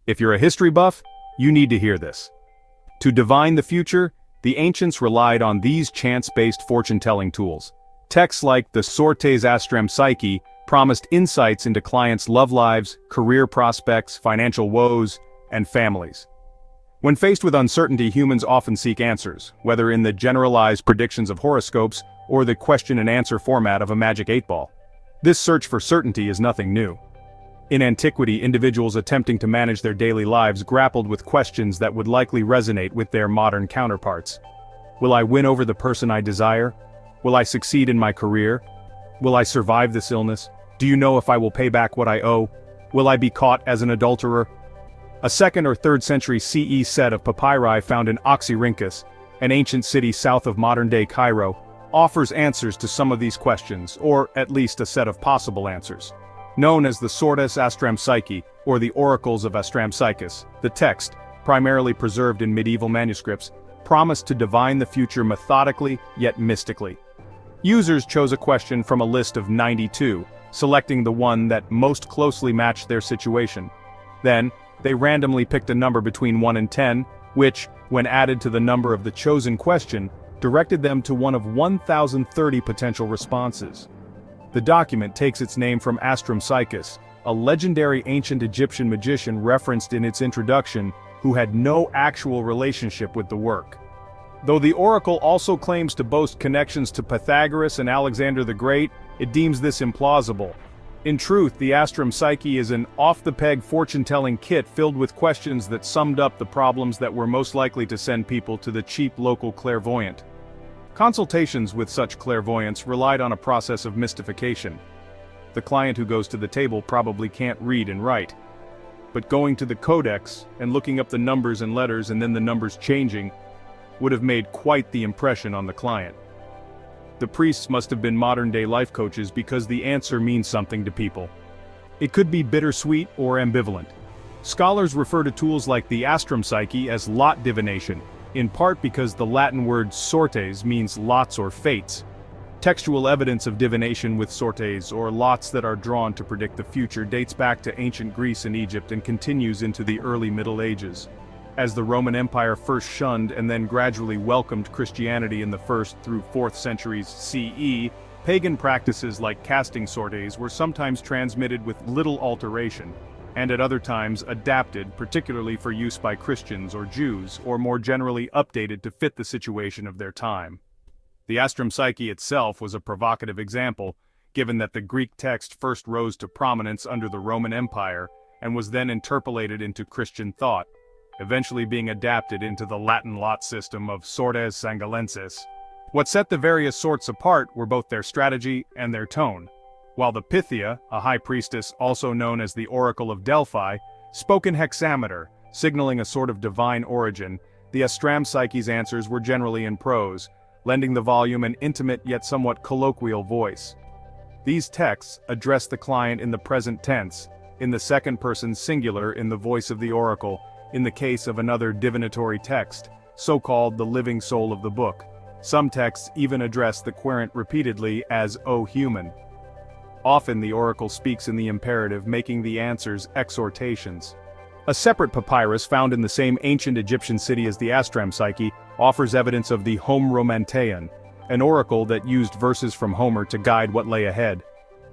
If you're a history buff, you need to hear this. To divine the future, the ancients relied on these chance-based fortune-telling tools. Texts like the Sortes Astrampsychi promised insights into clients' love lives, career prospects, financial woes, and families. When faced with uncertainty, humans often seek answers, whether in the generalized predictions of horoscopes or the question-and-answer format of a magic 8-ball. This search for certainty is nothing new. In antiquity, individuals attempting to manage their daily lives grappled with questions that would likely resonate with their modern counterparts. Will I win over the person I desire? Will I succeed in my career? Will I survive this illness? Do you know if I will pay back what I owe? Will I be caught as an adulterer? A 2nd or 3rd century CE set of papyri found in Oxyrhynchus, an ancient city south of modern-day Cairo, offers answers to some of these questions, or at least a set of possible answers. Known as the Sortes Astrampsychi, or the Oracles of Astrampsychus, the text, primarily preserved in medieval manuscripts, promised to divine the future methodically yet mystically. Users chose a question from a list of 92, selecting the one that most closely matched their situation. Then, they randomly picked a number between 1 and 10, which, when added to the number of the chosen question, directed them to one of 1,030 potential responses. The document takes its name from Astrampsychus, a legendary ancient Egyptian magician referenced in its introduction, who had no actual relationship with the work. Though the oracle also claims to boast connections to Pythagoras and Alexander the Great, it deems this implausible. In truth, the Astrampsychi is an off-the-peg fortune-telling kit filled with questions that summed up the problems that were most likely to send people to the cheap local clairvoyant. Consultations with such clairvoyants relied on a process of mystification. The client who goes to the table probably can't read and write. But going to the codex and looking up the numbers and letters and then the numbers changing would have made quite the impression on the client. The priests must have been modern-day life coaches because the answer means something to people. It could be bittersweet or ambivalent. Scholars refer to tools like the Astrampsychi as lot divination, in part because the Latin word sortes means lots or fates. Textual evidence of divination with sortes, or lots that are drawn to predict the future, dates back to ancient Greece and Egypt and continues into the early Middle Ages. As the Roman Empire first shunned and then gradually welcomed Christianity in the 1st through 4th centuries CE, pagan practices like casting sortes were sometimes transmitted with little alteration, and at other times adapted, particularly for use by Christians or Jews, or more generally updated to fit the situation of their time. The Astrampsychi itself was a provocative example, given that the Greek text first rose to prominence under the Roman Empire and was then interpolated into Christian thought, eventually being adapted into the Latin lot system of Sortes Sangalensis. What set the various sorts apart were both their strategy and their tone. While the Pythia, a high priestess also known as the Oracle of Delphi, spoke in hexameter, signaling a sort of divine origin, the Astrampsychi's answers were generally in prose, lending the volume an intimate yet somewhat colloquial voice. These texts address the client in the present tense, in the second person singular in the voice of the oracle, in the case of another divinatory text, so-called the living soul of the book. Some texts even address the querent repeatedly as "O human." Often the oracle speaks in the imperative, making the answers exhortations. A separate papyrus found in the same ancient Egyptian city as the Astrampsychi offers evidence of the Homromanteon, an oracle that used verses from Homer to guide what lay ahead.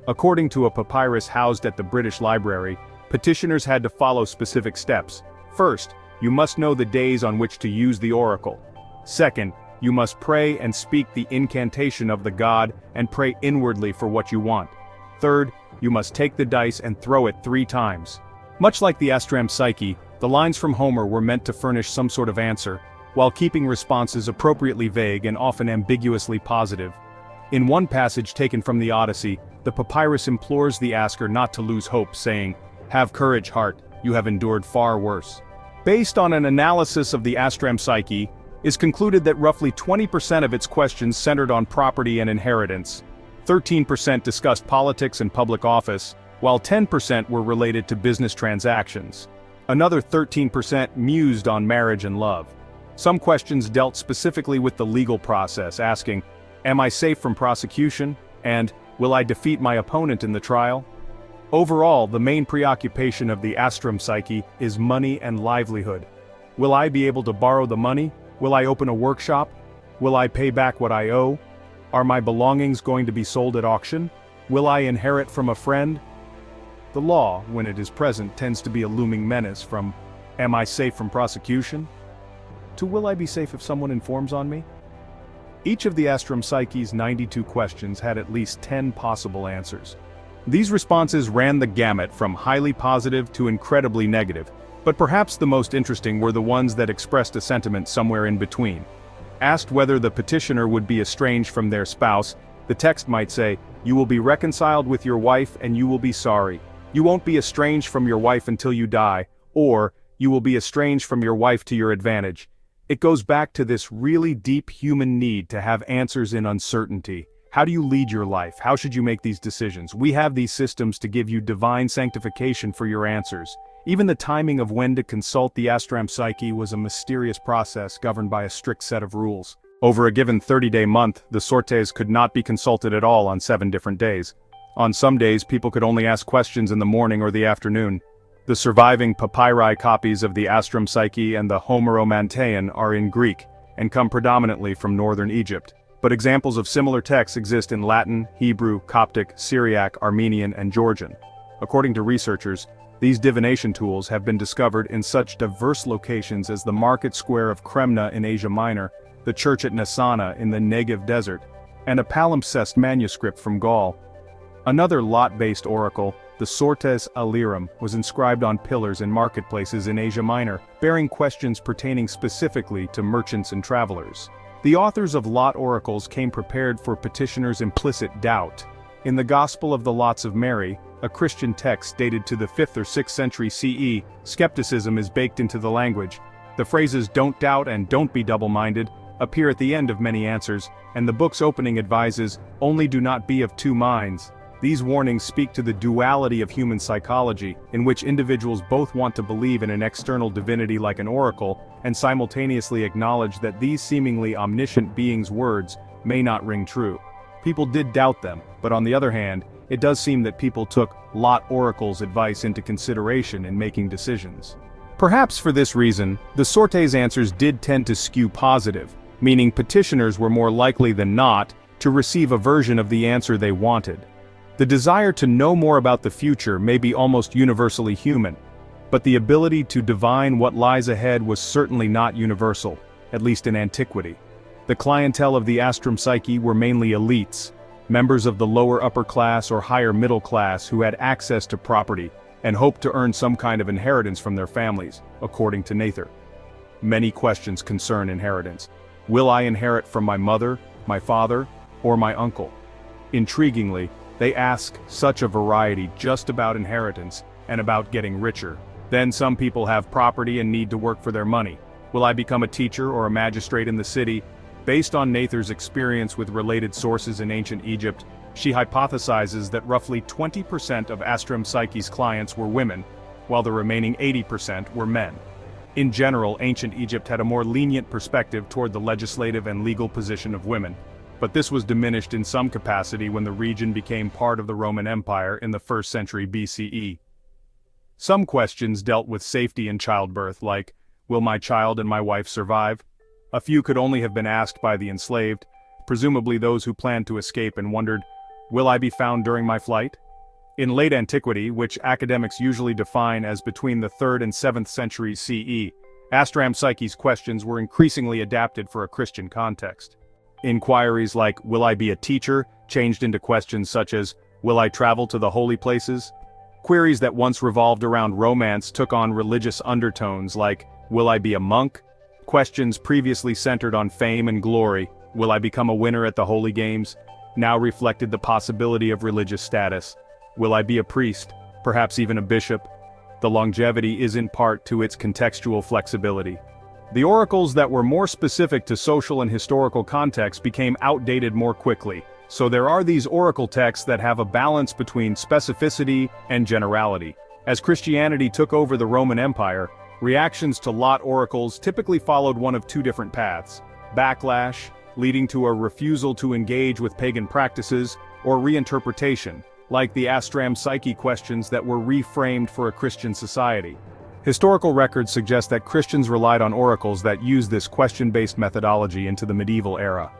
According to a papyrus housed at the British Library, petitioners had to follow specific steps. First, you must know the days on which to use the oracle. Second, you must pray and speak the incantation of the god and pray inwardly for what you want. Third, you must take the dice and throw it 3 times. Much like the Astrampsychi, the lines from Homer were meant to furnish some sort of answer, while keeping responses appropriately vague and often ambiguously positive. In one passage taken from the Odyssey, the papyrus implores the asker not to lose hope, saying, "Have courage, heart, you have endured far worse." Based on an analysis of the Astrampsychi, is concluded that roughly 20% of its questions centered on property and inheritance, 13% discussed politics and public office, while 10% were related to business transactions. Another 13% mused on marriage and love. Some questions dealt specifically with the legal process, asking, "Am I safe from prosecution?" and "Will I defeat my opponent in the trial?" Overall, the main preoccupation of the Astrampsychi is money and livelihood. Will I be able to borrow the money? Will I open a workshop? Will I pay back what I owe? Are my belongings going to be sold at auction? Will I inherit from a friend? The law, when it is present, tends to be a looming menace from, am I safe from prosecution? To will I be safe if someone informs on me? Each of the Astrampsychi's 92 questions had at least 10 possible answers. These responses ran the gamut from highly positive to incredibly negative, but perhaps the most interesting were the ones that expressed a sentiment somewhere in between. Asked whether the petitioner would be estranged from their spouse, the text might say, "You will be reconciled with your wife and you will be sorry. You won't be estranged from your wife until you die," or, "You will be estranged from your wife to your advantage." It goes back to this really deep human need to have answers in uncertainty. How do you lead your life? How should you make these decisions? We have these systems to give you divine sanctification for your answers. Even the timing of when to consult the Astrampsychi was a mysterious process governed by a strict set of rules. Over a given 30-day month, the Sortes could not be consulted at all on 7 different days. On some days, people could only ask questions in the morning or the afternoon. The surviving papyri copies of the Astrampsychi and the Homeromanteon are in Greek, and come predominantly from northern Egypt. But examples of similar texts exist in Latin, Hebrew, Coptic, Syriac, Armenian, and Georgian. According to researchers, these divination tools have been discovered in such diverse locations as the market square of Kremna in Asia Minor, the church at Nassana in the Negev desert, and a palimpsest manuscript from Gaul. Another lot-based oracle, the Sortes Astrampsychi, was inscribed on pillars in marketplaces in Asia Minor, bearing questions pertaining specifically to merchants and travelers. The authors of lot oracles came prepared for petitioners' implicit doubt. In the Gospel of the Lots of Mary, a Christian text dated to the 5th or 6th century CE, skepticism is baked into the language. The phrases "don't doubt" and "don't be double-minded" appear at the end of many answers, and the book's opening advises, "only do not be of two minds." These warnings speak to the duality of human psychology, in which individuals both want to believe in an external divinity like an oracle, and simultaneously acknowledge that these seemingly omniscient beings' words may not ring true. People did doubt them, but on the other hand, it does seem that people took lot oracle's advice into consideration in making decisions. Perhaps for this reason, the Sortes answers did tend to skew positive, meaning petitioners were more likely than not to receive a version of the answer they wanted. The desire to know more about the future may be almost universally human, but the ability to divine what lies ahead was certainly not universal, at least in antiquity. The clientele of the Astrampsychi were mainly elites, members of the lower upper class or higher middle class who had access to property and hoped to earn some kind of inheritance from their families, according to Nather. Many questions concern inheritance. Will I inherit from my mother, my father, or my uncle? Intriguingly, they ask such a variety just about inheritance and about getting richer. Then some people have property and need to work for their money. Will I become a teacher or a magistrate in the city? Based on Nather's experience with related sources in ancient Egypt, she hypothesizes that roughly 20% of Astrampsychi's clients were women, while the remaining 80% were men. In general, ancient Egypt had a more lenient perspective toward the legislative and legal position of women, but this was diminished in some capacity when the region became part of the Roman Empire in the 1st century BCE. Some questions dealt with safety in childbirth, like, will my child and my wife survive? A few could only have been asked by the enslaved, presumably those who planned to escape and wondered, will I be found during my flight? In late antiquity, which academics usually define as between the 3rd and 7th centuries CE, Astrampsychi's questions were increasingly adapted for a Christian context. Inquiries like, will I be a teacher, changed into questions such as, will I travel to the holy places? Queries that once revolved around romance took on religious undertones like, will I be a monk? Questions previously centered on fame and glory, will I become a winner at the Holy Games? Now reflected the possibility of religious status. Will I be a priest, perhaps even a bishop? The longevity is in part to its contextual flexibility. The oracles that were more specific to social and historical context became outdated more quickly, so there are these oracle texts that have a balance between specificity and generality. As Christianity took over the Roman Empire, reactions to lot oracles typically followed one of two different paths: backlash, leading to a refusal to engage with pagan practices, or reinterpretation, like the Astrampsychi questions that were reframed for a Christian society. Historical records suggest that Christians relied on oracles that used this question-based methodology into the medieval era.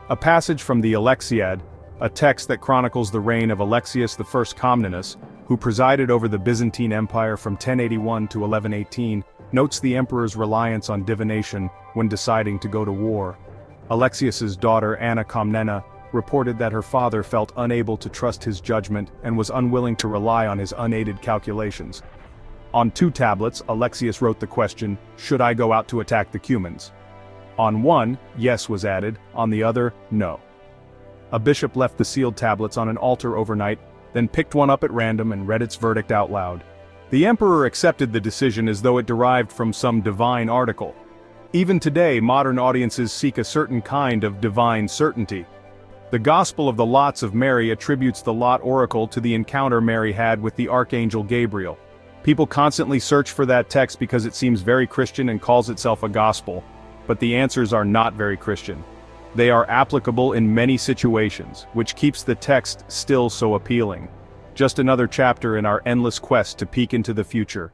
A passage from the Alexiad, a text that chronicles the reign of Alexius I Comnenus, who presided over the Byzantine Empire from 1081 to 1118, notes the emperor's reliance on divination when deciding to go to war. Alexius's daughter Anna Comnena reported that her father felt unable to trust his judgment and was unwilling to rely on his unaided calculations. On 2 tablets, Alexius wrote the question, "Should I go out to attack the Cumans?" On one, yes was added, on the other, no. A bishop left the sealed tablets on an altar overnight, then picked one up at random and read its verdict out loud. The emperor accepted the decision as though it derived from some divine article. Even today, modern audiences seek a certain kind of divine certainty. The Gospel of the Lots of Mary attributes the Lot oracle to the encounter Mary had with the Archangel Gabriel. People constantly search for that text because it seems very Christian and calls itself a gospel, but the answers are not very Christian. They are applicable in many situations, which keeps the text still so appealing. Just another chapter in our endless quest to peek into the future.